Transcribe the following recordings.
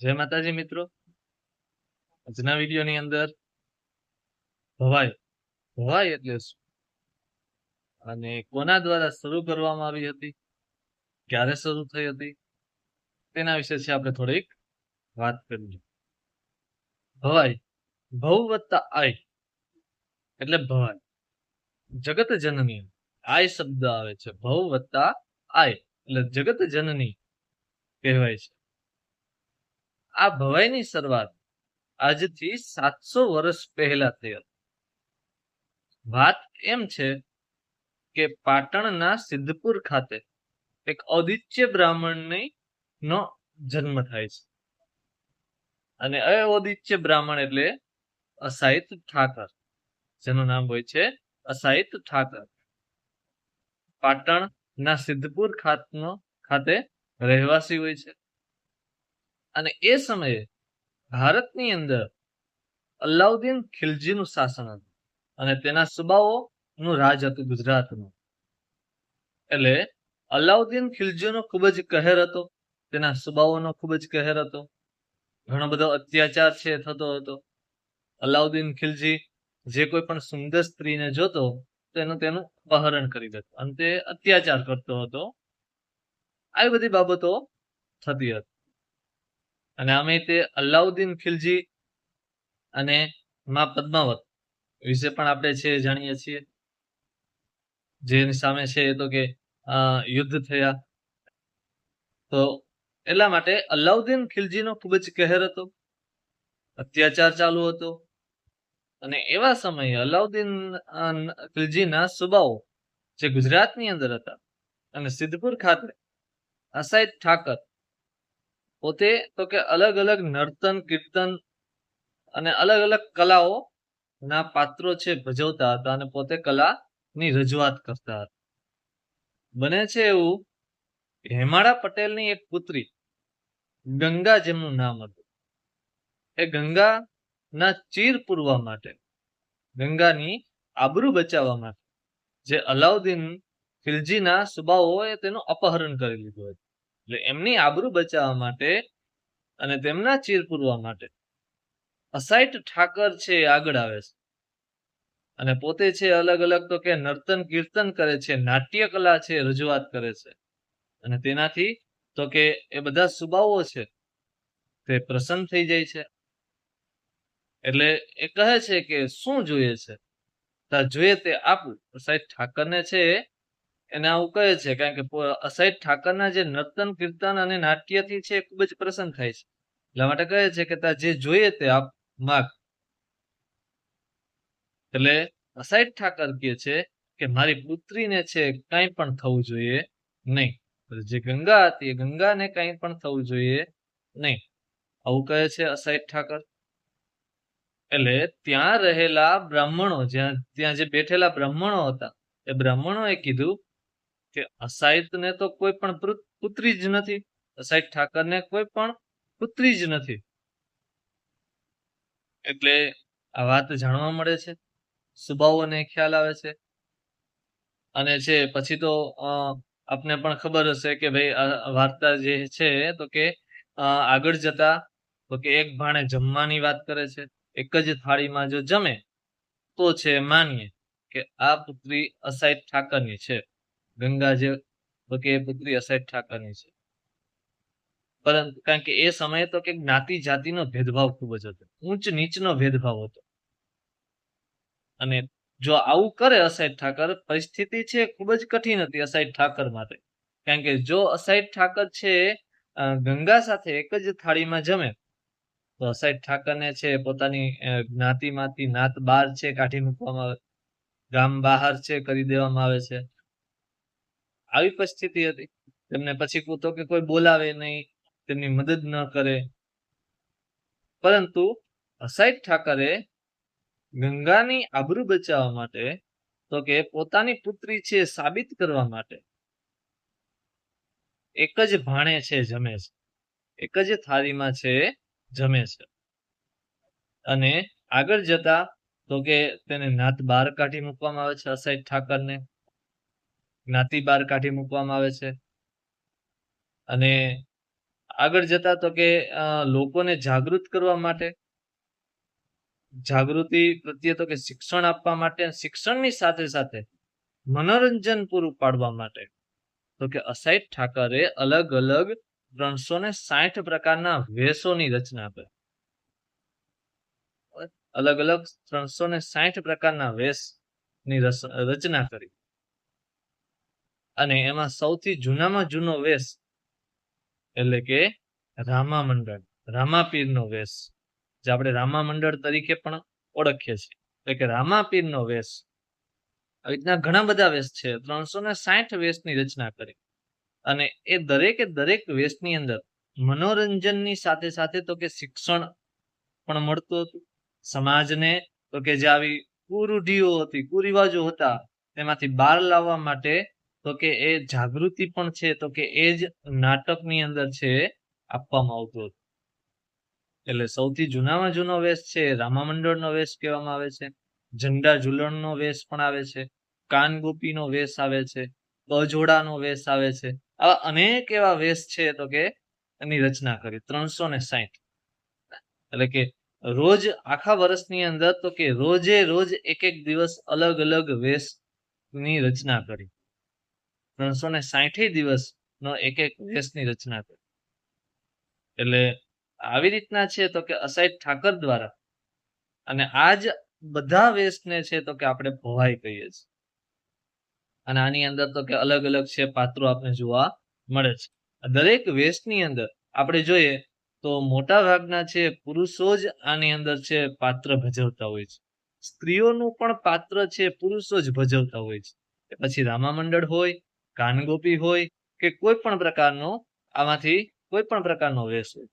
જય માતાજી મિત્રો. આજના વિડીયોની અંદર ભવાઈ ભવાઈ એટલે શું અને કોના દ્વારા શરૂ કરવામાં આવી હતી, ક્યારે શરૂ થઈ હતી, તેના વિશે છે આપણે થોડીક વાત કરીએ. ભવાઈ, ભવ વત્તા આય એટલે ભવાઈ. જગત જનની, આય શબ્દ આવે છે, ભવ વત્તા આય એટલે જગત જનની કહેવાય છે. આ ભવાઈની શરૂઆત આજથી 700 વર્ષ પહેલા થઈ હતી. વાત એમ છે કે પાટણના સિદ્ધપુર ખાતે એક ઔદિત્ય બ્રાહ્મણની નો જન્મ થાય છે અને ઔદિત્ય બ્રાહ્મણ એટલે અસાહિત ઠાકર, જેનું નામ હોય છે અસાહિત ઠાકર. પાટણના સિદ્ધપુર ખાતે રહેવાસી હોય છે અને એ સમયે ભારતની અંદર અલાઉદ્દીન ખિલજીનું શાસન હતું અને તેના સુબાઓનું રાજ હતું ગુજરાતનું. એટલે અલાઉદ્દીન ખિલજીનો ખૂબ જ કહેર હતો, તેના સુબાઓનો ખૂબ જ કહેર હતો, ઘણો બધો અત્યાચાર છે થતો હતો. અલાઉદ્દીન ખિલજી જે કોઈ પણ સુંદર સ્ત્રીને જોતો તેનું અપહરણ કરી દેતો અને તે અત્યાચાર કરતો હતો. આવી બધી બાબતો થતી હતી અને આમે તે અલાઉદ્દીન ખિલજી અને માં પદ્માવત વિશે પણ આપણે છે જાણીએ છીએ. જેની સામે છે એ તો કે યુદ્ધ થયા. તો એટલા માટે અલાઉદ્દીન ખિલજીનો ખૂબ જ કહેર હતો, અત્યાચાર ચાલુ હતો અને એવા સમયે અલાઉદ્દીન ખિલજીના સુબાઓ જે ગુજરાતની અંદર હતા અને સિદ્ધપુર ખાતે અસાહિત ઠાકર પોતે તો કે અલગ અલગ નર્તન કીર્તન અને અલગ અલગ કલાઓ ના પાત્રો છે ભજવતા હતા અને પોતે કલાની રજૂઆત કરતા હતા. બને છે એવું હેમાળા પટેલની એક પુત્રી ગંગા, જેમનું નામ હતું, એ ગંગાના ચીર પૂરવા માટે, ગંગાની આબરૂ બચાવવા માટે જે અલાઉદ્દીન ખિલજીના સુબાઓએ તેનું અપહરણ કરી લીધું હતું, એટલે એમની આબરૂ બચાવવા માટે અને તેમના ચીર પૂરવા માટે અસાહિત ઠાકર છે આગળ આવે છે અને પોતે છે અલગ અલગ તો કે નર્તન કીર્તન કરે છે, નાટ્ય કલા છે રજૂઆત કરે છે અને તેનાથી તો કે એ બધા સુબાઓ છે તે પ્રસન્ન થઈ જાય છે. એટલે એ કહે છે કે શું જોઈએ છે, જોઈએ તે આપું. અસાહિત ઠાકરને છે એને આવું કહે છે કારણ કે અસાહિત ઠાકરના જે નર્તન કીર્તન અને નાટ્યથી છે ખૂબ જ પ્રસન્ન થાય છે. એટલા માટે કહે છે કે જે જોઈએ તે આપ માગ. એટલે અસાહિત ઠાકર કહે છે કે મારી પુત્રીને છે કંઈ પણ થવું જોઈએ નહીં, જે ગંગા હતી એ ગંગાને કંઈ પણ થવું જોઈએ નહીં, આવું કહે છે અસાહિત ઠાકર. એટલે ત્યાં રહેલા બ્રાહ્મણો, ત્યાં જે બેઠેલા બ્રાહ્મણો હતા, એ બ્રાહ્મણોએ કીધું કે અસાહિતને તો કોઈ પણ પુત્રી જ નથી, અસાહિત ઠાકરને કોઈ પણ પુત્રી જ નથી. એટલે આ વાત જાણવા મળે છે, સુબાઓને ખ્યાલ આવે છે અને છે પછી તો આપને પણ ખબર હશે કે ભાઈ આ વાર્તા જે છે તો કે આગળ જતા તો કે એક ભાણે જમવાની વાત કરે છે. એક જ થાળીમાં જો જમે તો છે માનીએ કે આ પુત્રી અસાહિત ઠાકરની છે, ગંગા જે તો કે એ પુત્રી અસાહિત ઠાકરની છે. પરંતુ કારણ કે એ સમયે તો કે જ્ઞાતિ જાતિનો ભેદભાવ ખૂબ જ હતો, ઊંચ નીચનો ભેદભાવ હતો અને જો આવું કરે અસાહિત ઠાકર, પરિસ્થિતિ છે ખૂબ જ કઠિન હતી અસાહિત ઠાકર માટે. કારણ કે જો અસાહિત ઠાકર છે ગંગા સાથે એક જ થાળીમાં જમે તો અસાહિત ઠાકરને છે પોતાની જ્ઞાતિમાંથી નાત બહાર છે કાઢી મૂકવામાં આવે, ગામ બહાર છે કરી દેવામાં આવે છે. આવી પરિસ્થિતિ હતી. તેમને પછી તો કે કોઈ બોલાવે નહીં, તેમની મદદ ન કરે. પરંતુ અસાહિત ઠાકરે ગંગાની આબરૂ બચાવવા માટે તો કે પોતાની પુત્રી છે સાબિત કરવા માટે એક જ ભાણે છે જમે છે, એક જ થાળીમાં છે જમે છે અને આગળ જતા તો કે તેને નાત બહાર કાઢી મૂકવામાં આવે છે. અસાહિત ઠાકરને જ્ઞાતિ બહાર કાઢી મૂકવામાં આવે છે અને આગળ જતા તો કે લોકોને જાગૃત કરવા માટે, જાગૃતિ પ્રત્યે તો કે શિક્ષણ આપવા માટે, શિક્ષણની સાથે સાથે મનોરંજન પૂરું પાડવા માટે તો કે અસાઈટ ઠાકરે અલગ અલગ 360 પ્રકારના વેશોની રચના કરી. અલગ અલગ 360 પ્રકારના વેશની રચના કરી. અને એમાં સૌથી જૂનામાં જૂનો વેશ એટલે કે રામા મંડળ, રામાપીરનો વેશ, જે આપણે રામા મંડળ તરીકે પણ ઓળખીએ છીએ. એટલે કે રામાપીરનો વેશ. આવી રીતના ઘણા બધા વેશ છે. 360 વેશની રચના કરી. અને એ દરેક વેશની અંદર મનોરંજનની સાથે સાથે તો કે શિક્ષણ પણ મળતું હતું. સમાજને તો કે જે આવી કુરૂઢિઓ હતી, કુરિવાજો હતા, તેમાંથી બહાર લાવવા માટે તો કે એ જાગૃતિ પણ છે તો કે એ જ નાટકની અંદર છે આપવામાં આવતું હતું. એટલે સૌથી જૂનામાં જૂનો વેશ છે રામા મંડળનો વેશ કહેવામાં આવે છે. ઝંડા ઝુલણનો વેશ પણ આવે છે. કાનગોપીનો વેશ આવે છે. અજોડાનો વેશ આવે છે. આવા અનેક એવા વેશ છે તો કે એની રચના કરી 360. એટલે કે રોજ આખા વર્ષની અંદર તો કે રોજે રોજ એક દિવસ અલગ અલગ વેશની રચના કરી. 360 દિવસનો એક વેશની રચના કરી. એટલે આવી રીતના છે તો કે અસાઈટ ઠાકર દ્વારા, અને આ જ બધા વેશને છે તો કે આપણે ભવાઈ કહીએ છીએ. અને આની અંદર તો કે અલગ અલગ છે પાત્રો આપણે જોવા મળે છે. દરેક વેશની અંદર આપણે જોઈએ તો મોટા ભાગના છે પુરુષો જ આની અંદર છે પાત્ર ભજવતા હોય છે. સ્ત્રીઓનું પણ પાત્ર છે પુરુષો જ ભજવતા હોય છે. પછી રામા મંડળ હોય, કાનગોપી હોય કે કોઈ પણ પ્રકારનો આમાંથી કોઈ પણ પ્રકારનો વેશ હોય,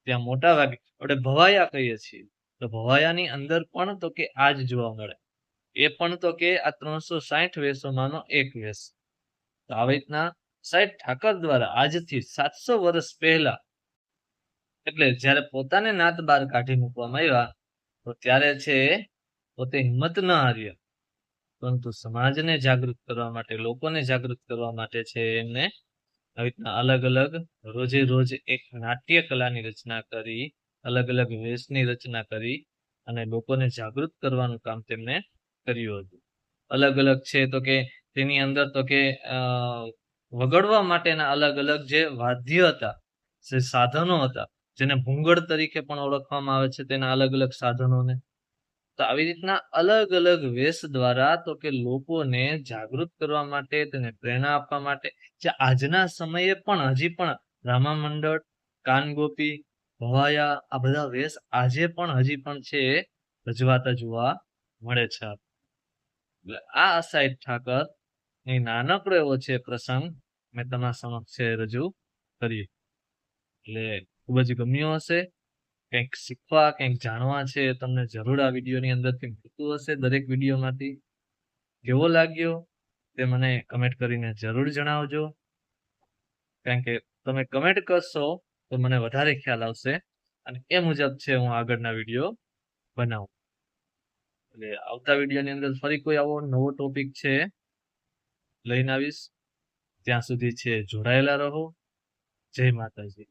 ત્યાં મોટા ભાગે આપણે ભવાયા કહીએ છીએ. તો ભવાયાની અંદર પણ તો કે આ જ જોવા મળે. એ પણ તો કે આ 360 વેશોમાંનો એક વેશ. તો આવી રીતના સાહેબ ઠાકર દ્વારા આજથી 700 વર્ષ પહેલા, એટલે જ્યારે પોતાને નાત બહાર કાઢી મૂકવામાં આવ્યા તો ત્યારે છે પોતે હિંમત ન હાર્યા, પરંતુ સમાજને જાગૃત કરવા માટે, લોકોને જાગૃત કરવા માટે છે એમને આવી રીતના અલગ અલગ રોજે રોજ એક નાટ્ય કલાની રચના કરી, અલગ અલગ વેશની રચના કરી અને લોકોને જાગૃત કરવાનું કામ તેમને કર્યું હતું. અલગ અલગ છે તો કે તેની અંદર તો કે વગાડવા માટેના અલગ અલગ જે વાદ્ય હતા, જે સાધનો હતા, જેને ભૂંગળ તરીકે પણ ઓળખવામાં આવે છે, તેના અલગ અલગ સાધનોને. તો આવી રીતના અલગ અલગ વેશ દ્વારા તો કે લોકોને જાગૃત કરવા માટે, તેને પ્રેરણા આપવા માટે, જે આજના સમયે પણ હજી પણ રામા મંડળ, કાનગોપી, ભવાયા આ બધા વેશ આજે પણ હજી પણ છે રજવાતા જોવા મળે છે. એટલે આ અસાઈટ ઠાકર એ નાનકડો એવો છે પ્રસંગ મેં તમારા સમક્ષ રજૂ કરીએ. એટલે ખૂબ જ ગમ્યો હશે. કંઈક શીખવા, કંઈક જાણવા છે તમને જરૂર આ વિડીયોની અંદરથી મળતું હશે. દરેક વિડીયોમાંથી કેવો લાગ્યો તે મને કમેન્ટ કરીને જરૂર જણાવજો. કારણ કે તમે કમેન્ટ કરશો તો મને વધારે ખ્યાલ આવશે અને એ મુજબ છે હું આગળના વિડીયો બનાવું. એટલે આવતા વિડીયોની અંદર ફરી કોઈ આવો નવો ટોપિક છે લઈને આવીશ. ત્યાં સુધી છે જોડાયેલા રહો. જય માતાજી.